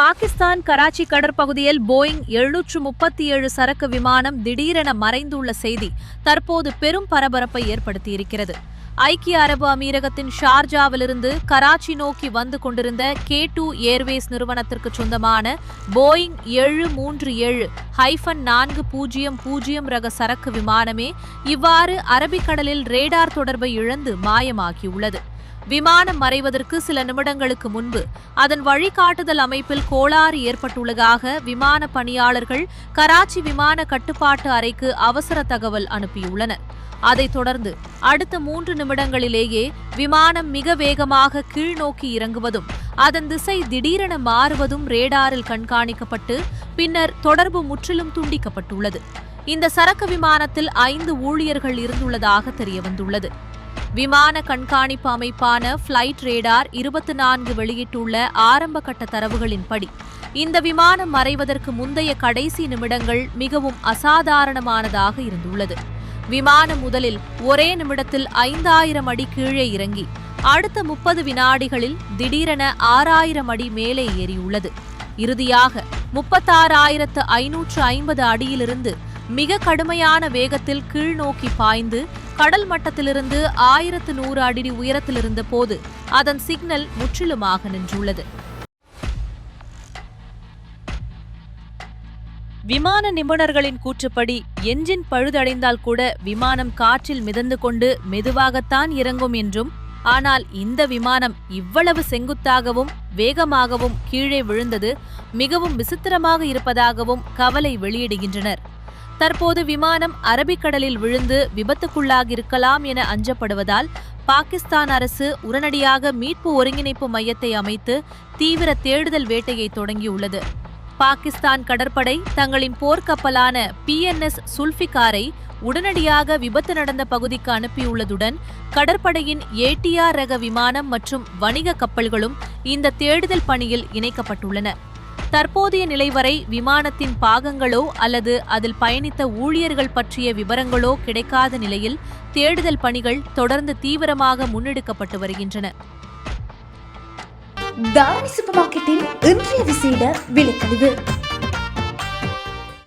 பாகிஸ்தான் கராச்சி கடற்பகுதியில் போயிங் 737 சரக்கு விமானம் திடீரென மறைந்துள்ள செய்தி தற்போது பெரும் பரபரப்பை ஏற்படுத்தியிருக்கிறது. ஐக்கிய அரபு அமீரகத்தின் ஷார்ஜாவிலிருந்து கராச்சி நோக்கி வந்து கொண்டிருந்த K2 ஏர்வேஸ் நிறுவனத்திற்கு சொந்தமான போயிங் 737-400 ரக சரக்கு விமானமே இவ்வாறு அரபிக்கடலில் ரேடார் தொடர்பை இழந்து மாயமாகியுள்ளது. விமானம் மறைவதற்கு சில நிமிடங்களுக்கு முன்பு அதன் வழிகாட்டுதல் அமைப்பில் கோளாறு ஏற்பட்டுள்ளதாக விமான பணியாளர்கள் கராச்சி விமான கட்டுப்பாட்டு அறைக்கு அவசர தகவல் அனுப்பியுள்ளனர். அதைத் தொடர்ந்து அடுத்த 3 நிமிடங்களிலேயே விமானம் மிக வேகமாக கீழ்நோக்கி இறங்குவதும் அதன் திசை திடீரென மாறுவதும் ரேடாரில் கண்காணிக்கப்பட்டு பின்னர் தொடர்பு முற்றிலும் துண்டிக்கப்பட்டுள்ளது. இந்த சரக்கு விமானத்தில் 5 ஊழியர்கள் இருந்துள்ளதாக தெரியவந்துள்ளது. விமான கண்காணிப்பு அமைப்பான பிளைட் ரேடார் 24 வெளியிட்டுள்ள ஆரம்ப கட்ட தரவுகளின்படி இந்த விமானம் மறைவதற்கு முந்தைய கடைசி நிமிடங்கள் மிகவும் அசாதாரணமானதாக இருந்துள்ளது. விமானம் முதலில் ஒரே நிமிடத்தில் 5000 அடி கீழே இறங்கி அடுத்த 30 வினாடிகளில் திடீரென 6000 அடி மேலே ஏறியுள்ளது. இறுதியாக 36,550 அடியிலிருந்து மிக கடுமையான வேகத்தில் கீழ்நோக்கி பாய்ந்து கடல் மட்டத்திலிருந்து 1100 அடி உயரத்தில் இருந்த போது அதன் சிக்னல் முற்றிலுமாக நின்றுள்ளது. விமான நிபுணர்களின் கூற்றுப்படி என்ஜின் பழுதடைந்தால் கூட விமானம் காற்றில் மிதந்து கொண்டு மெதுவாகத்தான் இறங்கும் என்றும், ஆனால் இந்த விமானம் இவ்வளவு செங்குத்தாகவும் வேகமாகவும் கீழே விழுந்தது மிகவும் விசித்திரமாக இருப்பதாகவும் கவலை வெளியிடுகின்றனர். தற்போது விமானம் அரபிக்கடலில் விழுந்து விபத்துக்குள்ளாகியிருக்கலாம் என அஞ்சப்படுவதால் பாகிஸ்தான் அரசு உடனடியாக மீட்பு ஒருங்கிணைப்பு மையத்தை அமைத்து தீவிர தேடுதல் வேட்டையை தொடங்கியுள்ளது. பாகிஸ்தான் கடற்படை தங்களின் போர்க்கப்பலான PNS சுல்ஃபிகாரை உடனடியாக விபத்து நடந்த பகுதிக்கு அனுப்பியுள்ளதுடன் கடற்படையின் ATR ரக விமானம் மற்றும் வணிக கப்பல்களும் இந்த தேடுதல் பணியில் இணைக்கப்பட்டுள்ளன. தற்போதைய நிலை வரை விமானத்தின் பாகங்களோ அல்லது அதில் பயணித்த ஊழியர்கள் பற்றிய விவரங்களோ கிடைக்காத நிலையில் தேடுதல் பணிகள் தொடர்ந்து தீவிரமாக முன்னெடுக்கப்பட்டு வருகின்றன. தாரணி சூப்பர் மார்க்கெட்டின் இன்றைய விசேட விலைக்கழிவு